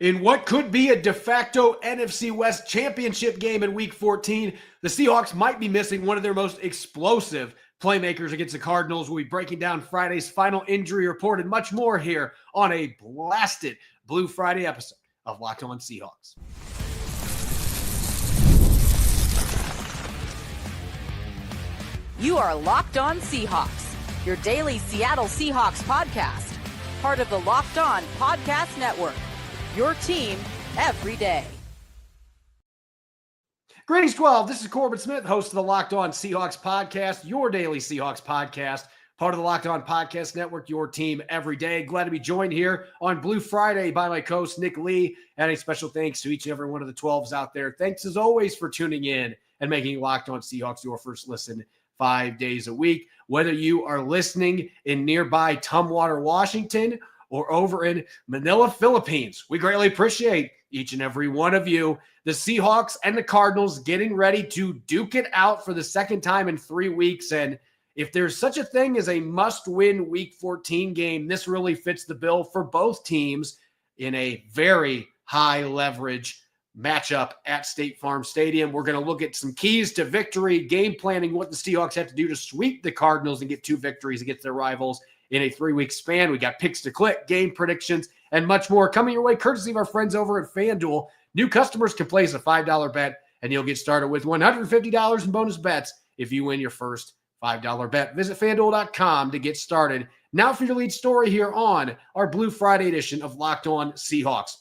In what could be a de facto NFC West championship game in Week 14, the Seahawks might be missing one of their most explosive playmakers against the Cardinals. We'll be breaking down Friday's final injury report and much more here on a blasted Blue Friday episode of Locked On Seahawks. You are Locked On Seahawks, your daily Seattle Seahawks podcast, part of the Locked On Podcast Network. Your team every day. Greetings, 12. This is Corbin Smith, host of the Locked On Seahawks podcast, your daily Seahawks podcast, part of the Locked On Podcast Network, your team every day. Glad to be joined here on Blue Friday by my co-host, Nick Lee, and a special thanks to each and every one of the 12s out there. Thanks, as always, for tuning in and making Locked On Seahawks your first listen 5 days a week. Whether you are listening in nearby Tumwater, Washington, or over in Manila, Philippines, we greatly appreciate each and every one of you. The Seahawks and the Cardinals getting ready to duke it out for the second time in 3 weeks. And if there's such a thing as a must-win Week 14 game, this really fits the bill for both teams in a very high-leverage matchup at State Farm Stadium. We're going to look at some keys to victory, game planning, what the Seahawks have to do to sweep the Cardinals and get 2 victories against their rivals in a 3-week span. We got picks to click, game predictions, and much more coming your way courtesy of our friends over at FanDuel. New customers can place a $5 bet, and you'll get started with $150 in bonus bets if you win your first $5 bet. Visit FanDuel.com to get started. Now for your lead story here on our Blue Friday edition of Locked On Seahawks.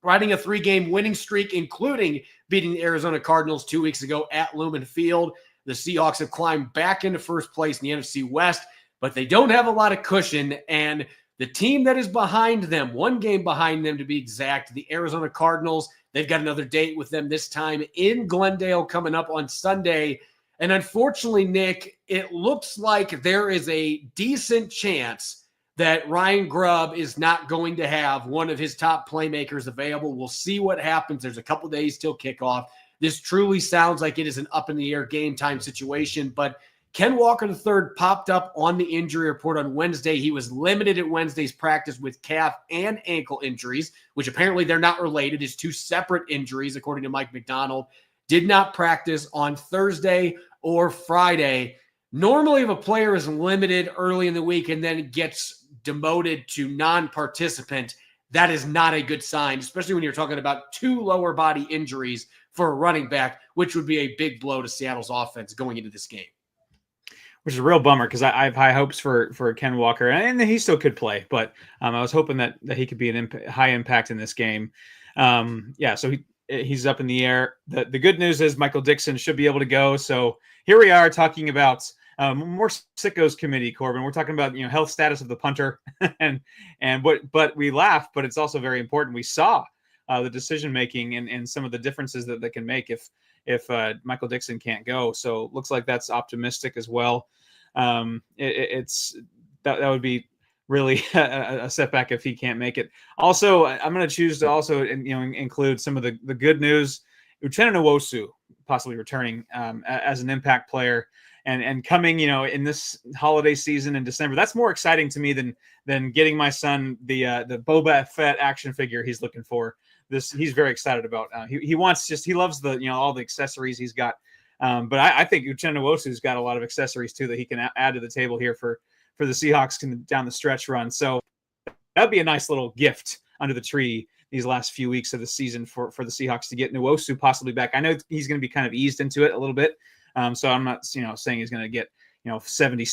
Riding a 3-game winning streak, including beating the Arizona Cardinals 2 weeks ago at Lumen Field. The Seahawks have climbed back into first place in the NFC West, but they don't have a lot of cushion, and the team that is behind them, 1 game behind them to be exact, the Arizona Cardinals, they've got another date with them this time in Glendale coming up on Sunday. And unfortunately, Nick, it looks like there is a decent chance that Ryan Grubb is not going to have one of his top playmakers available. We'll see what happens. There's a couple days till kickoff. This truly sounds like it is an up-in-the-air game time situation, but Ken Walker III popped up on the injury report on Wednesday. He was limited at Wednesday's practice with calf and ankle injuries, which apparently they're not related. It's 2 separate injuries, according to Mike McDonald. Did not practice on Thursday or Friday. Normally, if a player is limited early in the week and then gets demoted to non-participant, that is not a good sign, especially when you're talking about 2 lower body injuries for a running back, which would be a big blow to Seattle's offense going into this game. Which is a real bummer because I have high hopes for Ken Walker, and he still could play, but I was hoping that he could be high impact in this game. So he's up in the air. The good news is Michael Dixon should be able to go. So here we are talking about more sickos committee, Corbin. We're talking about health status of the punter, but we laugh, but it's also very important. We saw the decision making and some of the differences that they can make if Michael Dixon can't go. So looks like that's optimistic as well. That would be really a setback if he can't make it. Also, I'm going to choose to also include some of the good news. Uchenna Nwosu possibly returning as an impact player and coming in this holiday season in December. That's more exciting to me than getting my son the Boba Fett action figure he's looking for. He's very excited about. He loves all the accessories he's got. But I think Uchenna Nwosu's got a lot of accessories too that he can add to the table here for the Seahawks down the stretch run. So that'd be a nice little gift under the tree these last few weeks of the season for the Seahawks to get Nwosu possibly back. I know he's going to be kind of eased into it a little bit. So I'm not saying he's going to get 70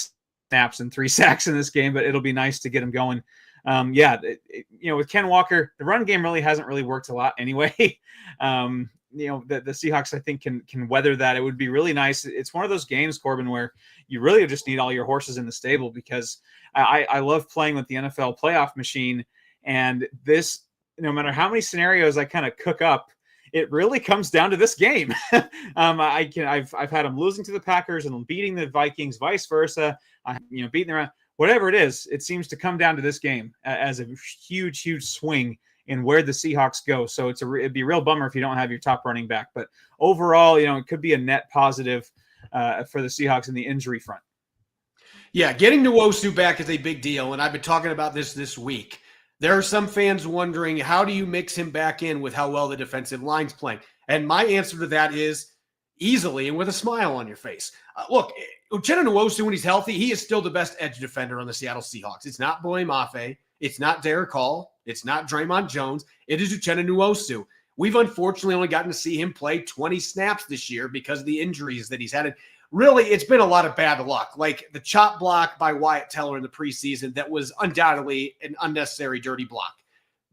snaps and 3 sacks in this game, but it'll be nice to get him going. With Ken Walker, the run game really hasn't really worked a lot anyway. The Seahawks, I think, can weather that. It would be really nice. It's one of those games, Corbin, where you really just need all your horses in the stable because I love playing with the NFL playoff machine. And this, no matter how many scenarios I kind of cook up, it really comes down to this game. I've had them losing to the Packers and beating the Vikings, vice versa. Beating them. Whatever it is, it seems to come down to this game as a huge, huge swing in where the Seahawks go. So it'd be a real bummer if you don't have your top running back. But overall, it could be a net positive for the Seahawks in the injury front. Yeah, getting Nwosu back is a big deal, and I've been talking about this week. There are some fans wondering, how do you mix him back in with how well the defensive line's playing? And my answer to that is easily and with a smile on your face. Look, Uchenna Nwosu, when he's healthy, he is still the best edge defender on the Seattle Seahawks. It's not Boye Mafe. It's not Derek Hall. It's not Draymond Jones. It is Uchenna Nwosu. We've unfortunately only gotten to see him play 20 snaps this year because of the injuries that he's had. And really, it's been a lot of bad luck. Like the chop block by Wyatt Teller in the preseason that was undoubtedly an unnecessary dirty block.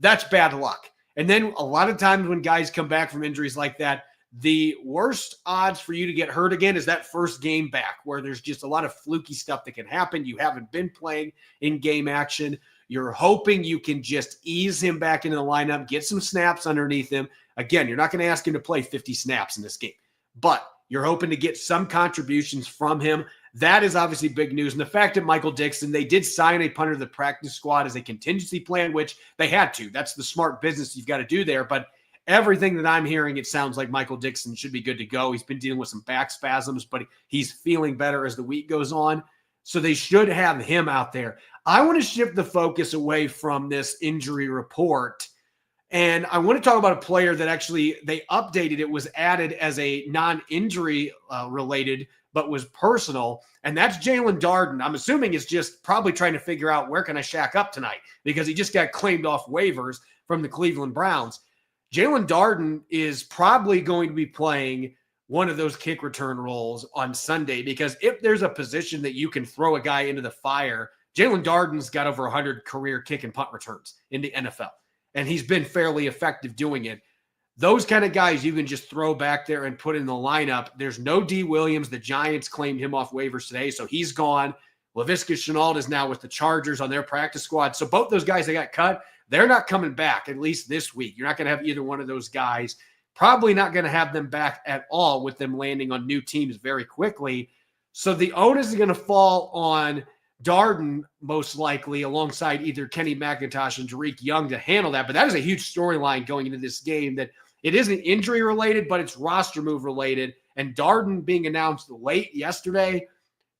That's bad luck. And then a lot of times when guys come back from injuries like that, the worst odds for you to get hurt again is that first game back where there's just a lot of fluky stuff that can happen. You haven't been playing in game action. You're hoping you can just ease him back into the lineup, get some snaps underneath him. Again, you're not going to ask him to play 50 snaps in this game, but you're hoping to get some contributions from him. That is obviously big news. And the fact that Michael Dixon, they did sign a punter to the practice squad as a contingency plan, which they had to. That's the smart business you've got to do there. But everything that I'm hearing, it sounds like Michael Dixon should be good to go. He's been dealing with some back spasms, but he's feeling better as the week goes on. So they should have him out there. I want to shift the focus away from this injury report. And I want to talk about a player that actually they updated. It was added as a non-injury related, but was personal. And that's Jalen Darden. I'm assuming it's just probably trying to figure out where can I shack up tonight because he just got claimed off waivers from the Cleveland Browns. Jalen Darden is probably going to be playing one of those kick return roles on Sunday because if there's a position that you can throw a guy into the fire, Jalen Darden's got over 100 career kick and punt returns in the NFL, and he's been fairly effective doing it. Those kind of guys you can just throw back there and put in the lineup. There's no D. Williams. The Giants claimed him off waivers today, so he's gone. Laviska Shenault is now with the Chargers on their practice squad. So both those guys that got cut, they're not coming back, at least this week. You're not going to have either one of those guys. Probably not going to have them back at all with them landing on new teams very quickly. So the onus is going to fall on Darden, most likely, alongside either Kenny McIntosh and Tariq Young to handle that. But that is a huge storyline going into this game that it isn't injury related, but it's roster move related. And Darden being announced late yesterday,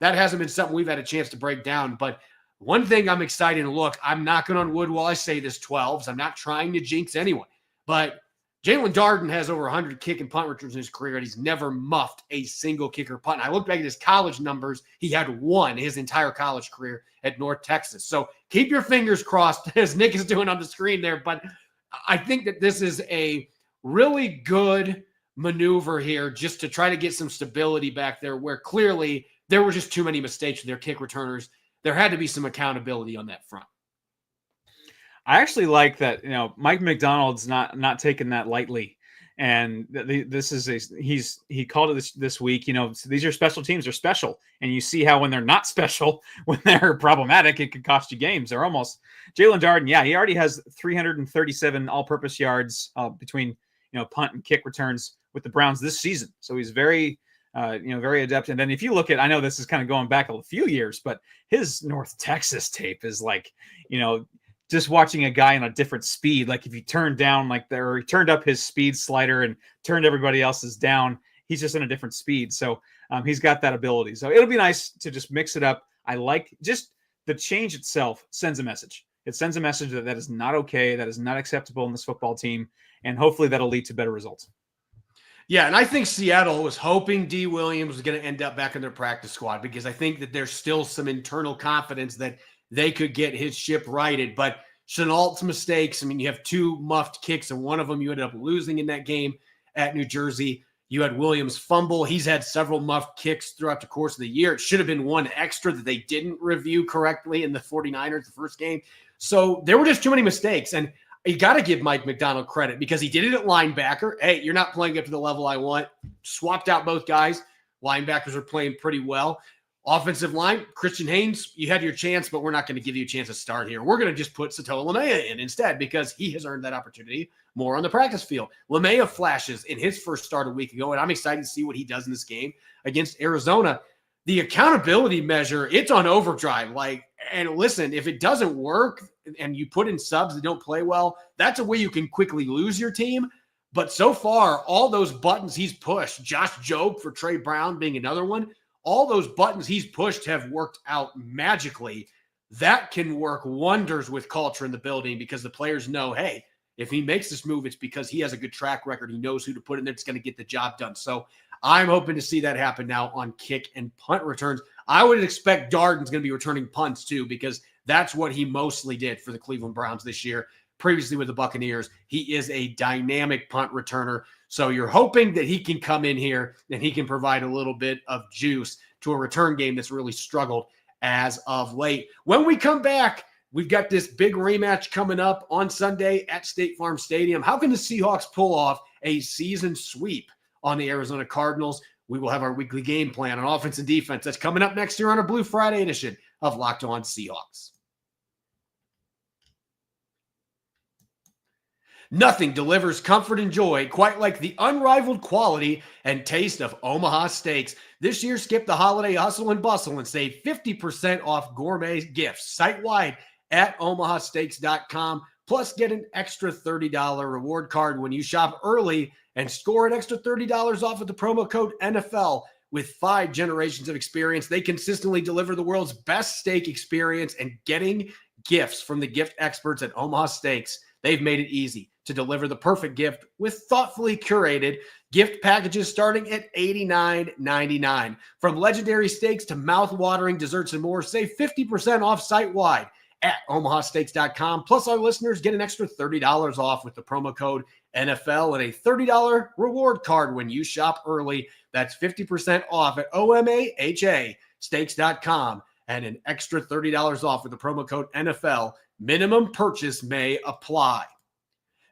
that hasn't been something we've had a chance to break down. But one thing I'm excited to look, I'm knocking on wood while I say this, 12s. I'm not trying to jinx anyone. But Jalen Darden has over 100 kick and punt returns in his career, and he's never muffed a single kicker punt. And I look back at his college numbers. He had one his entire college career at North Texas. So keep your fingers crossed, as Nick is doing on the screen there. But I think that this is a really good maneuver here just to try to get some stability back there where clearly there were just too many mistakes with their kick returners. There had to be some accountability on that front. I actually like that, Mike McDonald's not taking that lightly. And this is he called it this week, these are special teams, they're special. And you see how when they're not special, when they're problematic, it could cost you games. They're almost Jalen Darden. Yeah, he already has 337 all-purpose yards between, punt and kick returns with the Browns this season. So he's very adept. And then if you look at, I know this is kind of going back a few years, but his North Texas tape is like, just watching a guy on a different speed. Like if you turn down he turned up his speed slider and turned everybody else's down, he's just in a different speed. So he's got that ability. So it'll be nice to just mix it up. I like just the change itself sends a message. It sends a message that is not okay. That is not acceptable in this football team. And hopefully that'll lead to better results. Yeah, and I think Seattle was hoping D. Williams was going to end up back in their practice squad because I think that there's still some internal confidence that they could get his ship righted. But Chenault's mistakes, you have two muffed kicks, and one of them you ended up losing in that game at New Jersey. You had Williams fumble. He's had several muffed kicks throughout the course of the year. It should have been one extra that they didn't review correctly in the 49ers the first game. So there were just too many mistakes. And you got to give Mike McDonald credit because he did it at linebacker. Hey, you're not playing up to the level I want. Swapped out both guys. Linebackers are playing pretty well. Offensive line, Christian Haynes, you had your chance, but we're not going to give you a chance to start here. We're going to just put Satoa Lamea in instead because he has earned that opportunity more on the practice field. Lamea flashes in his first start a week ago, and I'm excited to see what he does in this game against Arizona. The accountability measure, it's on overdrive. And listen, if it doesn't work and you put in subs that don't play well, that's a way you can quickly lose your team. But so far, all those buttons he's pushed, Josh Jobe for Trey Brown being another one, all those buttons he's pushed have worked out magically. that can work wonders with culture in the building because the players know, hey, if he makes this move, it's because he has a good track record. He knows who to put in there. It's going to get the job done. So I'm hoping to see that happen now on kick and punt returns. I would expect Darden's going to be returning punts too, because that's what he mostly did for the Cleveland Browns this year. Previously with the Buccaneers, he is a dynamic punt returner. So you're hoping that he can come in here and he can provide a little bit of juice to a return game that's really struggled as of late. When we come back, we've got this big rematch coming up on Sunday at State Farm Stadium. How can the Seahawks pull off a season sweep on the Arizona Cardinals? We will have our weekly game plan on offense and defense. That's coming up next year on our Blue Friday edition of Locked On Seahawks. Nothing delivers comfort and joy quite like the unrivaled quality and taste of Omaha Steaks. This year, skip the holiday hustle and bustle and save 50% off gourmet gifts site-wide at omahasteaks.com. Plus, get an extra $30 reward card when you shop early and score an extra $30 off with the promo code NFL. With 5 generations of experience, they consistently deliver the world's best steak experience, and getting gifts from the gift experts at Omaha Steaks, they've made it easy to deliver the perfect gift with thoughtfully curated gift packages starting at $89.99. From legendary steaks to mouth-watering desserts and more, save 50% off site-wide at omahasteaks.com. Plus, our listeners get an extra $30 off with the promo code NFL and a $30 reward card when you shop early. That's 50% off at omahasteaks.com and an extra $30 off with the promo code NFL. Minimum purchase may apply.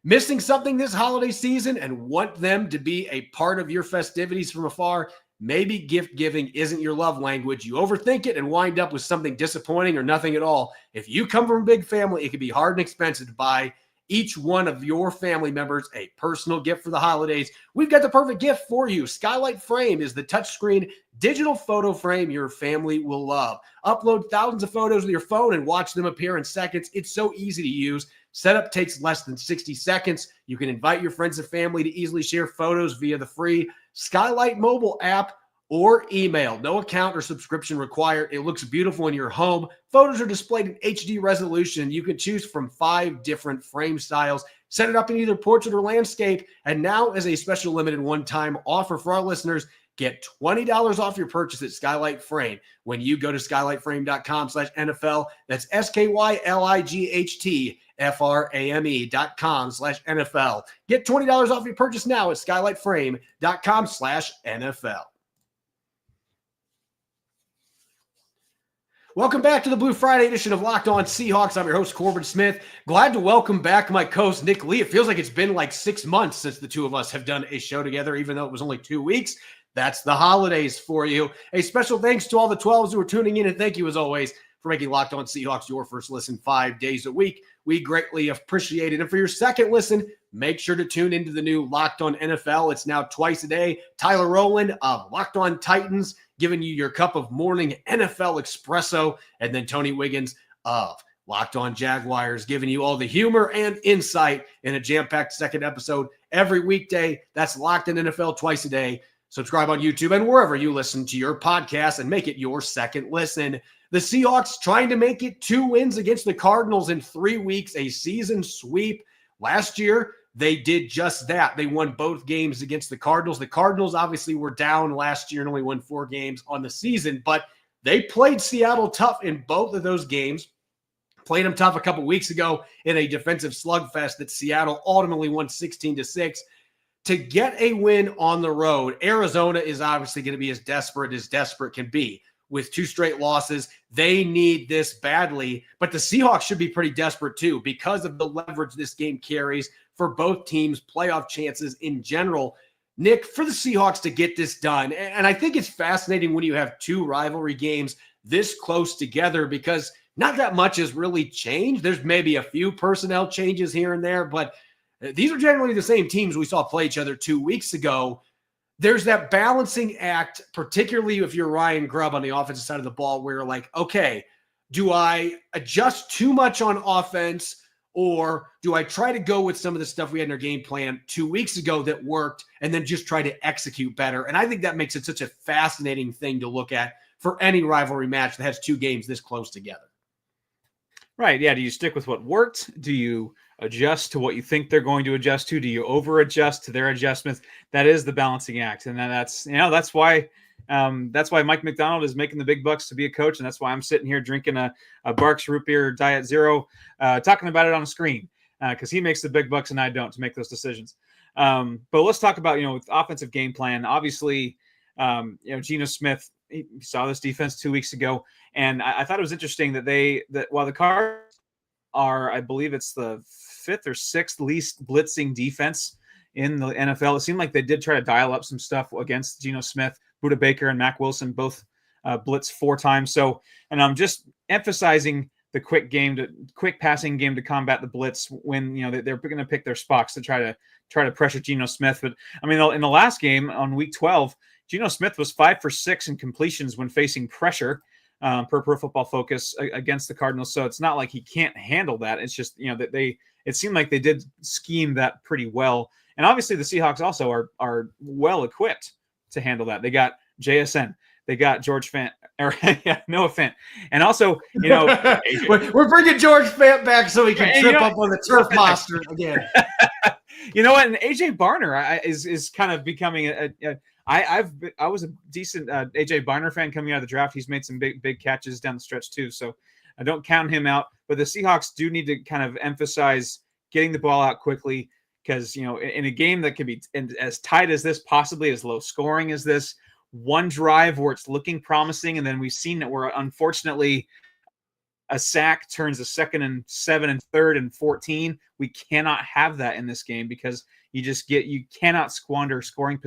Missing something this holiday season and want them to be a part of your festivities from afar? Maybe gift giving isn't your love language. You overthink it and wind up with something disappointing or nothing at all. If you come from a big family, it can be hard and expensive to buy each one of your family members a personal gift for the holidays. We've got the perfect gift for you. Skylight Frame is the touchscreen digital photo frame your family will love. Upload thousands of photos with your phone and watch them appear in seconds. It's so easy to use. Setup takes less than 60 seconds. You can invite your friends and family to easily share photos via the free Skylight mobile app or email. No account or subscription required. It looks beautiful in your home. Photos are displayed in HD resolution. You can choose from 5 different frame styles. Set it up in either portrait or landscape. And now, as a special limited one-time offer for our listeners, get $20 off your purchase at Skylight Frame when you go to skylightframe.com/NFL. That's SKYLIGHTFRAME.com/NFL. Get $20 off your purchase now at skylightframe.com/NFL. Welcome back to the Blue Friday edition of Locked On Seahawks. I'm your host, Corbin Smith. Glad to welcome back my co-host, Nick Lee. It feels like it's been like 6 months since the two of us have done a show together, even though it was only 2 weeks. That's the holidays for you. A special thanks to all the 12s who are tuning in, and thank you, as always, for making Locked On Seahawks your first listen 5 days a week. We greatly appreciate it. And for your second listen, make sure to tune into the new Locked On NFL. It's now twice a day. Tyler Rowland of Locked On Titans giving you your cup of morning NFL espresso, and then Tony Wiggins of Locked On Jaguars giving you all the humor and insight in a jam-packed second episode every weekday. That's Locked On NFL twice a day. Subscribe on YouTube and wherever you listen to your podcast and make it your second listen. The Seahawks trying to make it 2 wins against the Cardinals in 3 weeks, a season sweep. Last year, they did just that. They won both games against the Cardinals. The Cardinals obviously were down last year and only won 4 games on the season, but they played Seattle tough in both of those games. Played them tough a couple weeks ago in a defensive slugfest that Seattle ultimately won 16-6. To get a win on the road, Arizona is obviously going to be as desperate can be. With 2 straight losses, they need this badly, but the Seahawks should be pretty desperate too because of the leverage this game carries for both teams' playoff chances in general. Nick, for the Seahawks to get this done, and I think it's fascinating when you have 2 rivalry games this close together because not that much has really changed. There's maybe a few personnel changes here and there, but these are generally the same teams we saw play each other 2 weeks ago. There's that balancing act, particularly if you're Ryan Grubb on the offensive side of the ball, where you're like, okay, do I adjust too much on offense, or do I try to go with some of the stuff we had in our game plan 2 weeks ago that worked and then just try to execute better? And I think that makes it such a fascinating thing to look at for any rivalry match that has 2 games this close together. Right. Yeah. Do you stick with what worked? Do you adjust to what you think they're going to adjust to? Do you over adjust to their adjustments? That is the balancing act. And then that's why Mike McDonald is making the big bucks to be a coach. And that's why I'm sitting here drinking a Barks Root Beer Diet Zero, talking about it on a screen, because he makes the big bucks and I don't to make those decisions. But let's talk about, with offensive game plan. Obviously, Geno Smith, he saw this defense 2 weeks ago. And I thought it was interesting that while the Cardinals are, I believe it's the 5th or 6th least blitzing defense in the NFL, it seemed like they did try to dial up some stuff against Geno Smith. Buda Baker and Mac Wilson both blitzed 4 times. So, and I'm just emphasizing the quick passing game to combat the blitz when they're going to pick their spots to try to pressure Geno Smith. But I mean, in the last game on week 12, Geno Smith was 5 for 6 in completions when facing pressure. Per Pro Football Focus against the Cardinals. So it's not like he can't handle that. It's just, that it seemed like they did scheme that pretty well. And obviously the Seahawks also are well equipped to handle that. They got JSN, they got George Fant, Noah Fant. And also, we're bringing George Fant back so he can trip up on the turf monster again. You know what? And AJ Barner is kind of becoming I was a decent AJ Barner fan coming out of the draft. He's made some big catches down the stretch too, so I don't count him out. But the Seahawks do need to kind of emphasize getting the ball out quickly, because in a game that can be as tight as this, possibly as low scoring as this, one drive where it's looking promising, and then we've seen that where unfortunately a sack turns a 2nd and 7 and 3rd and 14. We cannot have that in this game, because you cannot squander scoring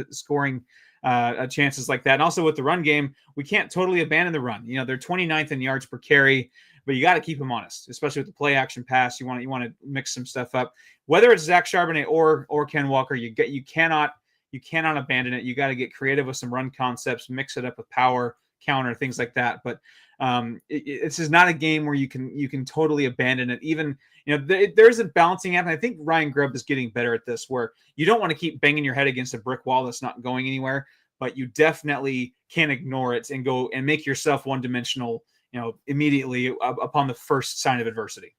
chances like that. And also with the run game, we can't totally abandon the run. They're 29th in yards per carry, but you got to keep them honest, especially with the play action pass. You want to mix some stuff up. Whether it's Zach Charbonnet or Ken Walker, you cannot abandon it. You got to get creative with some run concepts, mix it up with power, counter, things like that. But this is not a game where you can totally abandon it. Even there's a balancing act. And I think Ryan Grubb is getting better at this, where you don't want to keep banging your head against a brick wall that's not going anywhere, but you definitely can't ignore it and go and make yourself one-dimensional, immediately upon the first sign of adversity.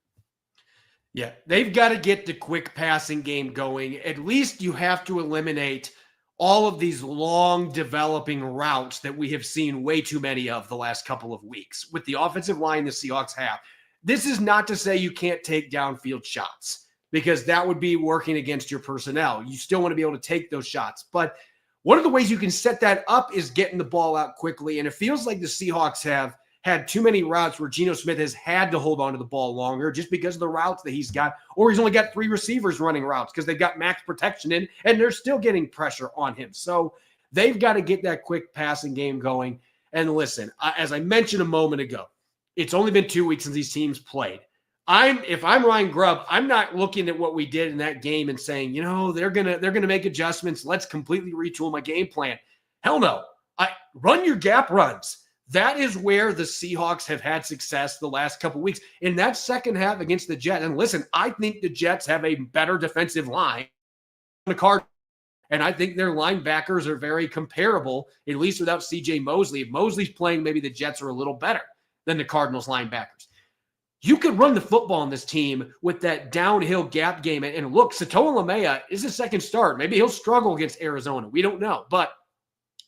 Yeah, they've got to get the quick passing game going. At least you have to eliminate all of these long developing routes that we have seen way too many of the last couple of weeks with the offensive line the Seahawks have. This is not to say you can't take downfield shots, because that would be working against your personnel. You still want to be able to take those shots. But one of the ways you can set that up is getting the ball out quickly. And it feels like the Seahawks have had too many routes where Geno Smith has had to hold on to the ball longer just because of the routes that he's got, or he's only got 3 receivers running routes because they've got max protection in, and they're still getting pressure on him. So they've got to get that quick passing game going. And listen, as I mentioned a moment ago, it's only been 2 weeks since these teams played. If I'm Ryan Grubb, I'm not looking at what we did in that game and saying, they're gonna make adjustments. Let's completely retool my game plan. Hell no. Run your gap runs. That is where the Seahawks have had success the last couple of weeks. In that second half against the Jets, and listen, I think the Jets have a better defensive line than the Cardinals, and I think their linebackers are very comparable, at least without C.J. Mosley. If Mosley's playing, maybe the Jets are a little better than the Cardinals linebackers. You could run the football on this team with that downhill gap game. And look, Satoa Lamea is a second start. Maybe he'll struggle against Arizona. We don't know. But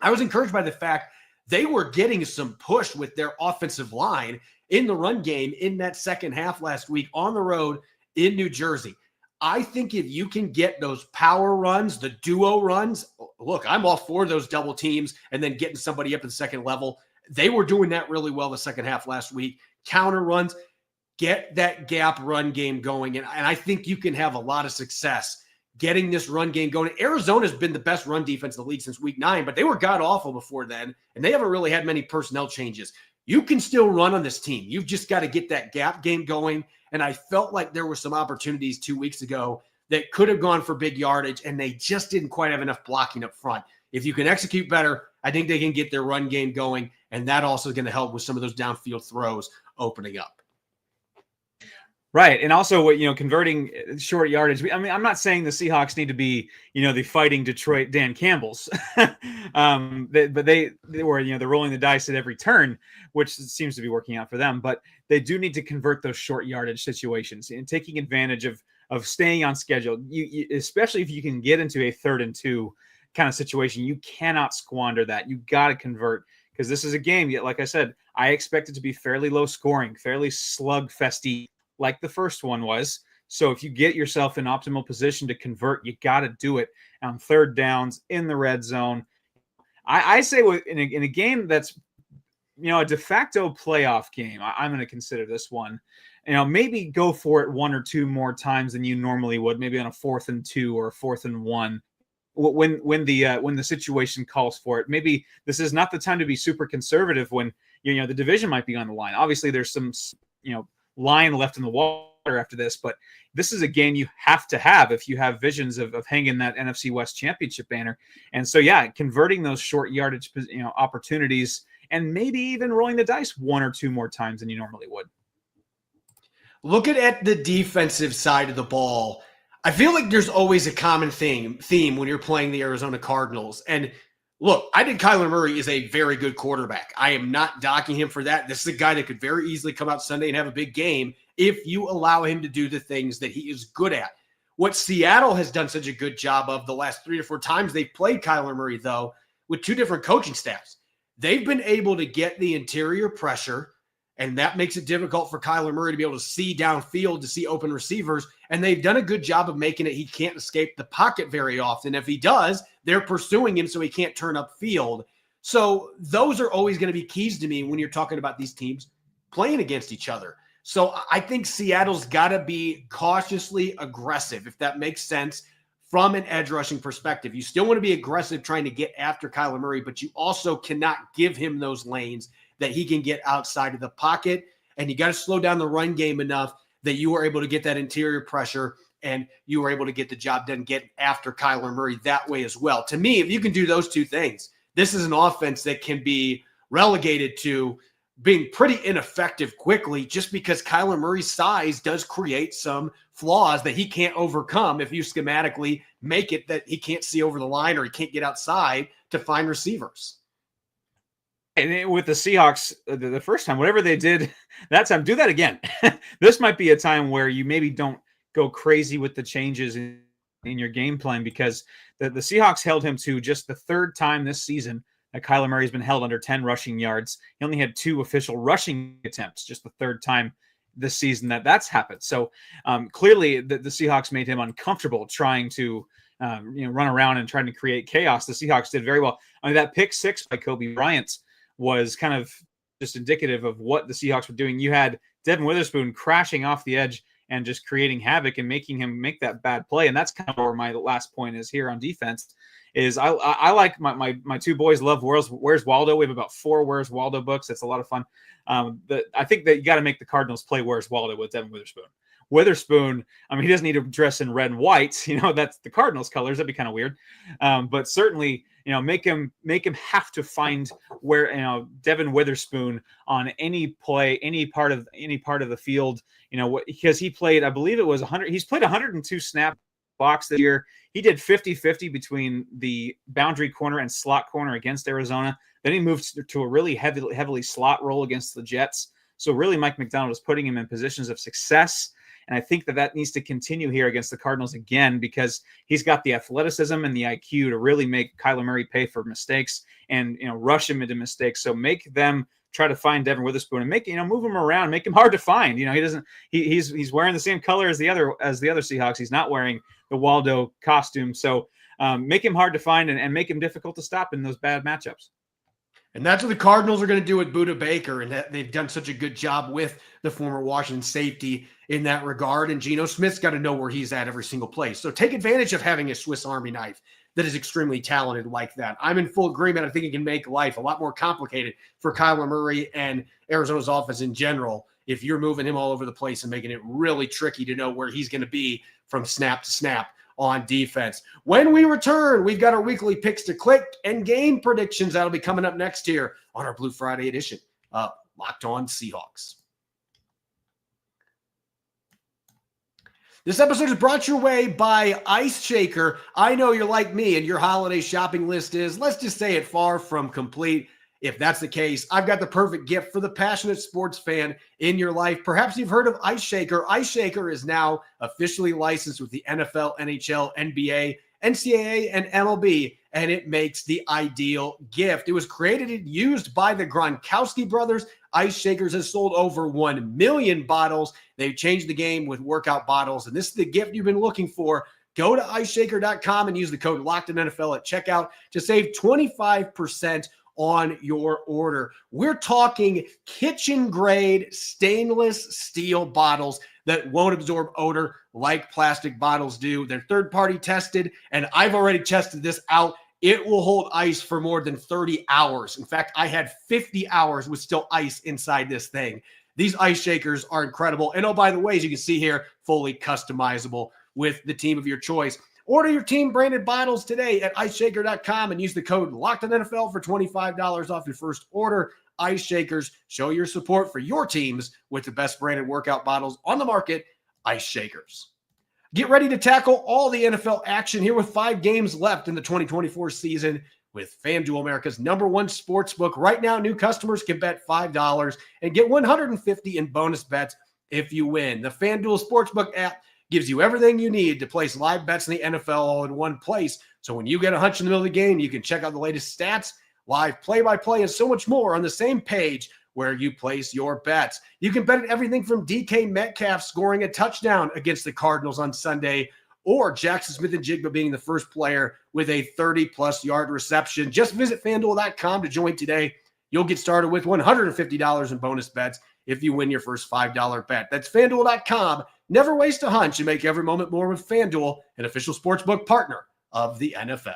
I was encouraged by the fact they were getting some push with their offensive line in the run game in that second half last week on the road in New Jersey. I think if you can get those power runs, the duo runs, look, I'm all for those double teams and then getting somebody up to the second level. They were doing that really well the second half last week. Counter runs, get that gap run game going. And I think you can have a lot of success getting this run game going. Arizona's been the best run defense in the league since week 9, but they were god-awful before then, and they haven't really had many personnel changes. You can still run on this team. You've just got to get that gap game going, and I felt like there were some opportunities 2 weeks ago that could have gone for big yardage, and they just didn't quite have enough blocking up front. If you can execute better, I think they can get their run game going, and that also is going to help with some of those downfield throws opening up. Right. And also what, converting short yardage. I mean, I'm not saying the Seahawks need to be, the fighting Detroit Dan Campbells. But they were, they're rolling the dice at every turn, which seems to be working out for them. But they do need to convert those short yardage situations and taking advantage of staying on schedule. You especially if you can get into a 3rd and 2 kind of situation, you cannot squander that. You got to convert, because this is a game, yet like I said, I expect it to be fairly low scoring, fairly slugfesty, like the first one was. So if you get yourself in optimal position to convert, you got to do it on 3rd downs in the red zone. I say in a game that's, a de facto playoff game, I'm going to consider this one, maybe go for it 1 or 2 more times than you normally would, maybe on a 4th and 2 or a 4th and 1. When the situation calls for it. Maybe this is not the time to be super conservative when the division might be on the line. Obviously, there's some line left in the water after this, but this is a game you have to have if you have visions of hanging that NFC West championship banner. And so, converting those short yardage opportunities and maybe even rolling the dice 1 or 2 more times than you normally would. Looking at the defensive side of the ball, I feel like there's always a common theme when you're playing the Arizona Cardinals. And look, I think Kyler Murray is a very good quarterback. I am not docking him for that. This is a guy that could very easily come out Sunday and have a big game if you allow him to do the things that he is good at. What Seattle has done such a good job of the last 3 or 4 times they've played Kyler Murray, though, with 2 different coaching staffs, they've been able to get the interior pressure, and that makes it difficult for Kyler Murray to be able to see downfield, to see open receivers. And they've done a good job of making it he can't escape the pocket very often. If he does, they're pursuing him so he can't turn upfield. So those are always going to be keys to me when you're talking about these teams playing against each other. So I think Seattle's got to be cautiously aggressive, if that makes sense, from an edge rushing perspective. You still want to be aggressive trying to get after Kyler Murray, but you also cannot give him those lanes that he can get outside of the pocket. And you got to slow down the run game enough that you are able to get that interior pressure and you are able to get the job done, get after Kyler Murray that way as well. To me, if you can do those 2 things, this is an offense that can be relegated to being pretty ineffective quickly, just because Kyler Murray's size does create some flaws that he can't overcome if you schematically make it that he can't see over the line or he can't get outside to find receivers. And with the Seahawks, the first time, whatever they did that time, do that again. This might be a time where you maybe don't go crazy with the changes in your game plan, because the Seahawks held him to just the 3rd time this season that Kyler Murray's been held under 10 rushing yards. He only had 2 official rushing attempts, just the 3rd time this season that's happened. So clearly the Seahawks made him uncomfortable trying to run around and trying to create chaos. The Seahawks did very well. I mean, that pick 6 by Kobe Bryant was kind of just indicative of what the Seahawks were doing. You had Devin Witherspoon crashing off the edge and just creating havoc and making him make that bad play. And that's kind of where my last point is here on defense. Is I like my 2 boys love Where's Waldo. We have about 4 Where's Waldo books. It's a lot of fun. I think that you got to make the Cardinals play Where's Waldo with Devin Witherspoon. Witherspoon, I mean, he doesn't need to dress in red and white. That's the Cardinals colors. That'd be kind of weird. But certainly, make him have to find where, Devin Witherspoon on any play, any part of the field, because he played, I believe it was 100. He's played 102 snap box this year. He did 50-50 between the boundary corner and slot corner against Arizona. Then he moved to a really heavily slot role against the Jets. So really Mike McDonald was putting him in positions of success. And I think that needs to continue here against the Cardinals again, because he's got the athleticism and the IQ to really make Kyler Murray pay for mistakes and, rush him into mistakes. So make them try to find Devin Witherspoon and move him around, make him hard to find. He's wearing the same color as the other Seahawks. He's not wearing the Waldo costume. So make him hard to find and make him difficult to stop in those bad matchups. And that's what the Cardinals are going to do with Budda Baker, and that they've done such a good job with the former Washington safety in that regard. And Geno Smith's got to know where he's at every single place. So take advantage of having a Swiss Army knife that is extremely talented like that. I'm in full agreement. I think it can make life a lot more complicated for Kyler Murray and Arizona's offense in general if you're moving him all over the place and making it really tricky to know where he's going to be from snap to snap on defense. When we return, we've got our weekly picks to click and game predictions that'll be coming up next here on our Blue Friday edition of Locked On Seahawks. This episode is brought your way by Ice Shaker. I know you're like me and your holiday shopping list is, let's just say it, far from complete. If that's the case, I've got the perfect gift for the passionate sports fan in your life. Perhaps you've heard of Ice Shaker. Ice Shaker is now officially licensed with the NFL, NHL, NBA, NCAA, and MLB, and it makes the ideal gift. It was created and used by the Gronkowski brothers. Ice Shakers has sold over 1 million bottles. They've changed the game with workout bottles, and this is the gift you've been looking for. Go to iceshaker.com and use the code LOCKEDONNFL at checkout to save 25% on your order. We're talking kitchen-grade stainless steel bottles that won't absorb odor like plastic bottles do. They're third-party tested, and I've already tested this out. It will hold ice for more than 30 hours. In fact, I had 50 hours with still ice inside this thing. These Ice Shakers are incredible. And oh, by the way, as you can see here, fully customizable with the team of your choice. Order your team branded bottles today at iceshaker.com and use the code LOCKEDONNFL for $25 off your first order. Ice Shakers, show your support for your teams with the best branded workout bottles on the market. Ice Shakers. Get ready to tackle all the NFL action here with 5 games left in the 2024 season with FanDuel, America's #1 sportsbook. Right now, new customers can bet $5 and get $150 in bonus bets if you win. The FanDuel Sportsbook app gives you everything you need to place live bets in the NFL all in one place. So when you get a hunch in the middle of the game, you can check out the latest stats, live play-by-play, and so much more on the same page where you place your bets. You can bet on everything from DK Metcalf scoring a touchdown against the Cardinals on Sunday, or Jackson Smith-Njigba being the first player with a 30-plus yard reception. Just visit FanDuel.com to join today. You'll get started with $150 in bonus bets if you win your first $5 bet. That's FanDuel.com. Never waste a hunch and make every moment more with FanDuel, an official sportsbook partner of the NFL.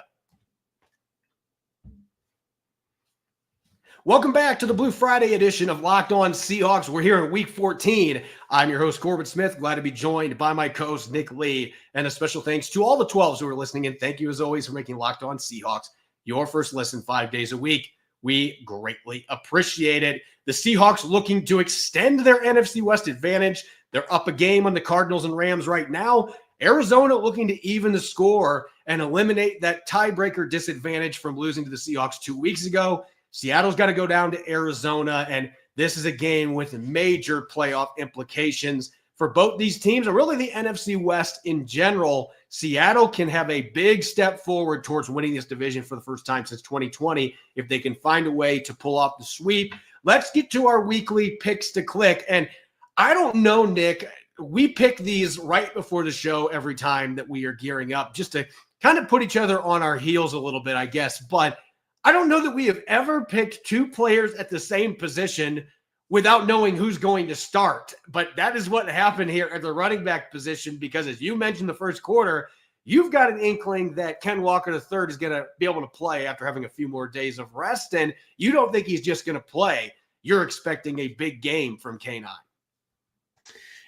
Welcome back to the Blue Friday edition of Locked On Seahawks. We're here in Week 14. I'm your host, Corbin Smith. Glad to be joined by my co-host, Nick Lee. And a special thanks to all the 12s who are listening in. Thank you, as always, for making Locked On Seahawks your first listen 5 days a week. We greatly appreciate it. The Seahawks looking to extend their NFC West advantage. They're up a game on the Cardinals and Rams right now. Arizona looking to even the score and eliminate that tiebreaker disadvantage from losing to the Seahawks 2 weeks ago. Seattle's got to go down to Arizona, and this is a game with major playoff implications for both these teams, and really the NFC West in general. Seattle can have a big step forward towards winning this division for the first time since 2020 if they can find a way to pull off the sweep. Let's get to our weekly picks to click, and I don't know, Nick, we pick these right before the show every time that we are gearing up just to kind of put each other on our heels a little bit, I guess, but I don't know that we have ever picked 2 players at the same position without knowing who's going to start. But that is what happened here at the running back position, because as you mentioned the first quarter, you've got an inkling that Ken Walker III is going to be able to play after having a few more days of rest. And you don't think he's just going to play. You're expecting a big game from K9.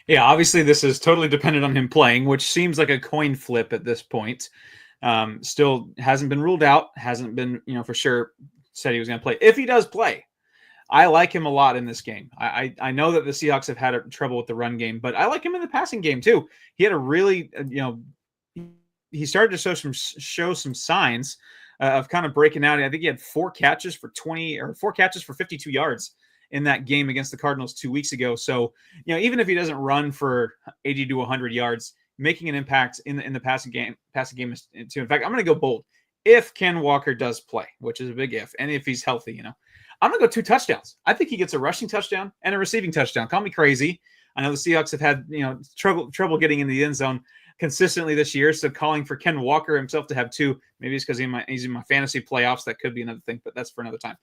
Yeah, obviously this is totally dependent on him playing, which seems like a coin flip at this point. Still hasn't been ruled out, hasn't been, for sure said he was going to play. If he does play, I like him a lot in this game. I know that the Seahawks have had trouble with the run game, but I like him in the passing game too. He had a really, he started to show some signs of kind of breaking out. I think he had 4 catches for 52 yards in that game against the Cardinals 2 weeks ago. So, even if he doesn't run for 80 to 100 yards, making an impact in the passing game too. In fact, I'm going to go bold. If Ken Walker does play, which is a big if, and if he's healthy, I'm going to go 2 touchdowns. I think he gets a rushing touchdown and a receiving touchdown. Call me crazy. I know the Seahawks have had, trouble getting in the end zone consistently this year. So calling for Ken Walker himself to have 2, maybe it's because he's in my fantasy playoffs. That could be another thing, but that's for another time.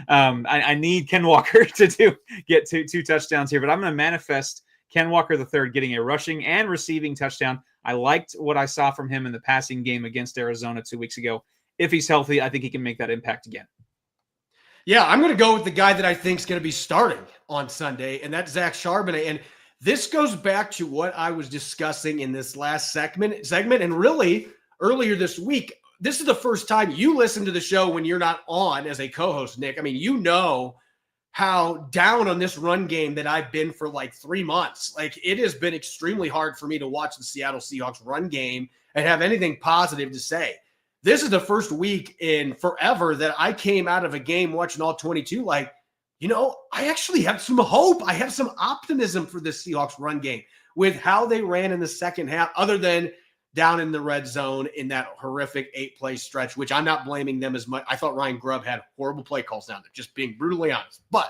I need Ken Walker to get two touchdowns here, but I'm going to manifest Ken Walker III getting a rushing and receiving touchdown. I liked what I saw from him in the passing game against Arizona 2 weeks ago. If he's healthy, I think he can make that impact again. Yeah, I'm going to go with the guy that I think is going to be starting on Sunday, and that's Zach Charbonnet. And this goes back to what I was discussing in this last segment, and really earlier this week. This is the first time you listen to the show when you're not on as a co-host, Nick. I mean, how down on this run game that I've been for like 3 months. Like, it has been extremely hard for me to watch the Seattle Seahawks run game and have anything positive to say. This is the first week in forever that I came out of a game watching all 22 like, I actually have some hope. I have some optimism for this Seahawks run game with how they ran in the second half, other than down in the red zone in that horrific 8-play stretch, which I'm not blaming them as much. I thought Ryan Grubb had horrible play calls down there, just being brutally honest. But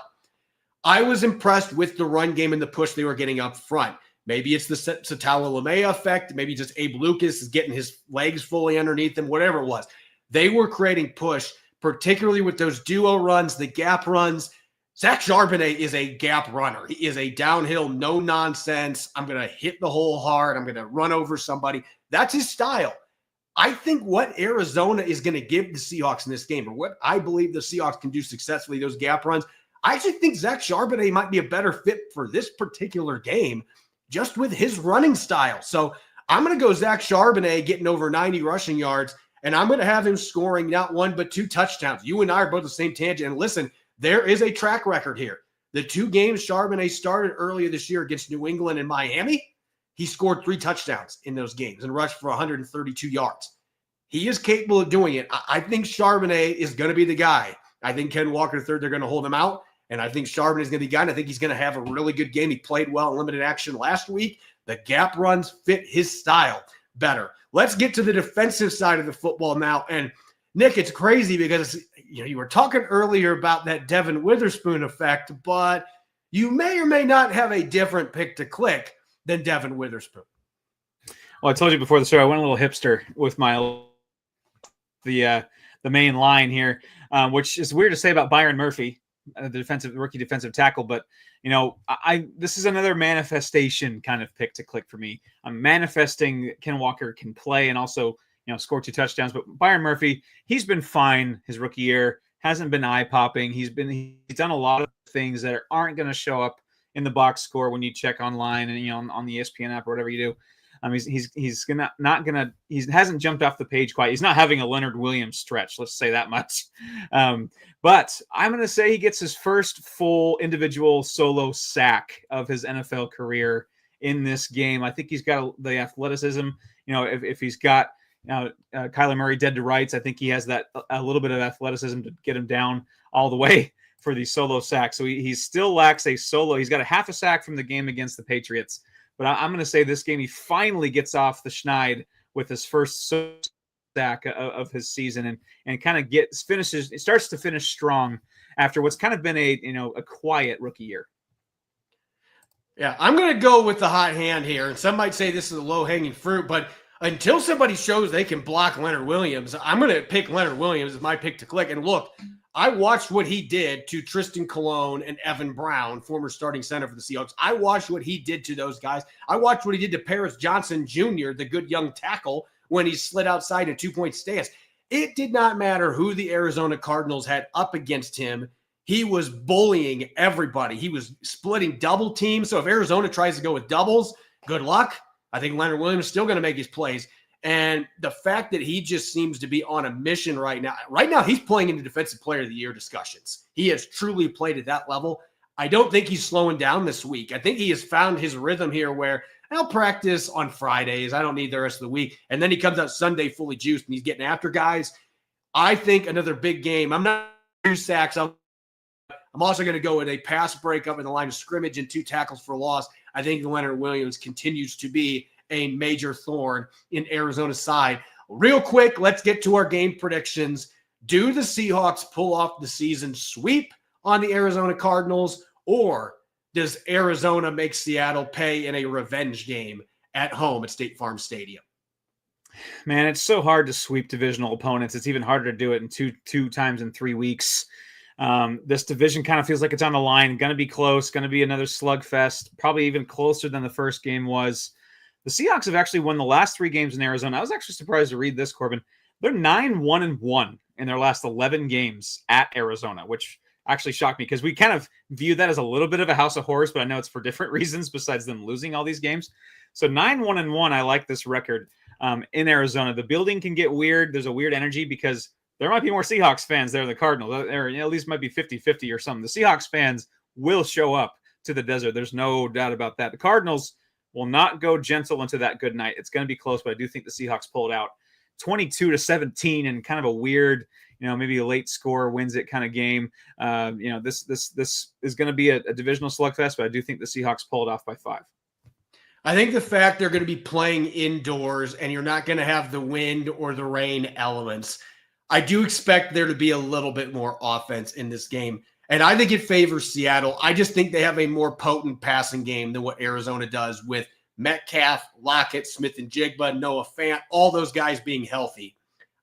I was impressed with the run game and the push they were getting up front. Maybe it's the Satala effect. Maybe just Abe Lucas is getting his legs fully underneath him, whatever it was. They were creating push, particularly with those duo runs, the gap runs. Zach Charbonnet is a gap runner. He is a downhill, no nonsense. I'm going to hit the hole hard. I'm going to run over somebody. That's his style. I think what Arizona is going to give the Seahawks in this game, or what I believe the Seahawks can do successfully, those gap runs, I actually think Zach Charbonnet might be a better fit for this particular game just with his running style. So I'm going to go Zach Charbonnet getting over 90 rushing yards, and I'm going to have him scoring not 1 but 2 touchdowns. You and I are both the same tangent. And listen, there is a track record here. The 2 games Charbonnet started earlier this year against New England and Miami, he scored 3 touchdowns in those games and rushed for 132 yards. He is capable of doing it. I think Charbonnet is going to be the guy. I think Ken Walker III, they're going to hold him out. And I think Charbonnet is going to be the guy. And I think he's going to have a really good game. He played well in limited action last week. The gap runs fit his style better. Let's get to the defensive side of the football now. And Nick, it's crazy because you were talking earlier about that Devin Witherspoon effect, but you may or may not have a different pick to click than Devin Witherspoon. Well, I told you before the show, I went a little hipster with the main line here, which is weird to say about Byron Murphy, the rookie defensive tackle, but this is another manifestation kind of pick to click for me. I'm manifesting Ken Walker can play and also score 2 touchdowns, but Byron Murphy, he's been fine his rookie year, hasn't been eye popping. He's done a lot of things that aren't going to show up in the box score when you check online and on the ESPN app or whatever you do. He hasn't jumped off the page quite. He's not having a Leonard Williams stretch. Let's say that much. But I'm going to say he gets his first full individual solo sack of his NFL career in this game. I think he's got the athleticism. If he's got Kyler Murray dead to rights, I think he has that a little bit of athleticism to get him down all the way for the solo sack. So he still lacks a solo. He's got a half a sack from the game against the Patriots. But I'm going to say this game, he finally gets off the schneid with his first sack of his season and kind of starts to finish strong after what's kind of been a quiet rookie year. Yeah, I'm going to go with the hot hand here. And some might say this is a low-hanging fruit, but until somebody shows they can block Leonard Williams, I'm going to pick Leonard Williams as my pick to click. And look, I watched what he did to Tristan Colon and Evan Brown, former starting center for the Seahawks. I watched what he did to those guys. I watched what he did to Paris Johnson Jr., the good young tackle, when he slid outside a 2-point stance. It did not matter who the Arizona Cardinals had up against him. He was bullying everybody. He was splitting double teams. So if Arizona tries to go with doubles, good luck. I think Leonard Williams is still going to make his plays. And the fact that he just seems to be on a mission right now, he's playing in the Defensive Player of the Year discussions. He has truly played at that level. I don't think he's slowing down this week. I think he has found his rhythm here where I'll practice on Fridays. I don't need the rest of the week. And then he comes out Sunday fully juiced and he's getting after guys. I think another big game. I'm not 2 sacks. I'm also going to go with a pass breakup in the line of scrimmage and 2 tackles for loss. I think Leonard Williams continues to be a major thorn in Arizona's side. Real quick, let's get to our game predictions. Do the Seahawks pull off the season sweep on the Arizona Cardinals, or does Arizona make Seattle pay in a revenge game at home at State Farm Stadium? Man, it's so hard to sweep divisional opponents. It's even harder to do it in two times in 3 weeks. This division kind of feels like it's on the line, going to be close, going to be another slugfest, probably even closer than the first game was. The Seahawks have actually won the last 3 games in Arizona. I was actually surprised to read this, Corbin. They're 9-1-1 in their last 11 games at Arizona, which actually shocked me because we kind of view that as a little bit of a house of horrors, but I know it's for different reasons besides them losing all these games. So 9-1-1, I like this record in Arizona. The building can get weird. There's a weird energy because there might be more Seahawks fans there than the Cardinals. There, at least might be 50-50 or something. The Seahawks fans will show up to the desert. There's no doubt about that. The Cardinals will not go gentle into that good night. It's going to be close, but I do think the Seahawks pulled out 22-17 and kind of a weird, maybe a late score wins it kind of game. This is going to be a divisional slugfest, but I do think the Seahawks pulled off by 5. I think the fact they're going to be playing indoors and you're not going to have the wind or the rain elements, I do expect there to be a little bit more offense in this game. And I think it favors Seattle. I just think they have a more potent passing game than what Arizona does with Metcalf, Lockett, Smith and Jigba, Noah Fant, all those guys being healthy.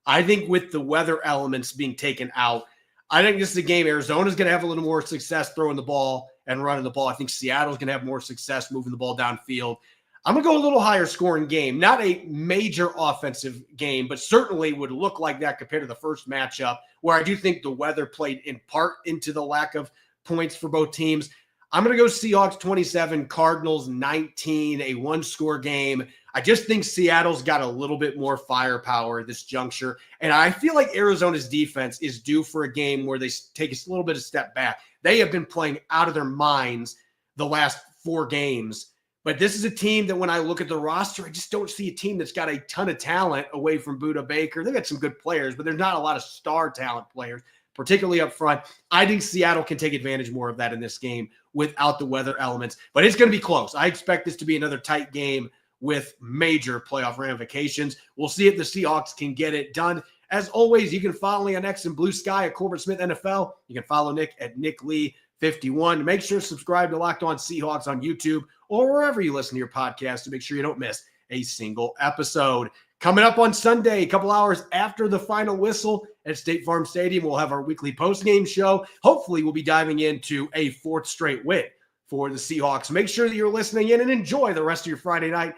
I think with the weather elements being taken out, I think this is a game Arizona's going to have a little more success throwing the ball and running the ball. I think Seattle's going to have more success moving the ball downfield. I'm going to go a little higher scoring game. Not a major offensive game, but certainly would look like that compared to the first matchup, where I do think the weather played in part into the lack of points for both teams. I'm going to go Seahawks 27, Cardinals 19, a one-score game. I just think Seattle's got a little bit more firepower at this juncture, and I feel like Arizona's defense is due for a game where they take a little bit of step back. They have been playing out of their minds the last 4 games. But this is a team that when I look at the roster, I just don't see a team that's got a ton of talent away from Budda Baker. They've got some good players, but there's not a lot of star talent players, particularly up front. I think Seattle can take advantage more of that in this game without the weather elements. But it's going to be close. I expect this to be another tight game with major playoff ramifications. We'll see if the Seahawks can get it done. As always, you can follow me on X and Blue Sky at Corbin Smith NFL. You can follow Nick at Nick Lee 51. Make sure to subscribe to Locked On Seahawks on YouTube or wherever you listen to your podcast to make sure you don't miss a single episode. Coming up on Sunday, a couple hours after the final whistle at State Farm Stadium, we'll have our weekly post-game show. Hopefully, we'll be diving into a 4th straight win for the Seahawks. Make sure that you're listening in and enjoy the rest of your Friday night.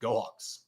Go Hawks.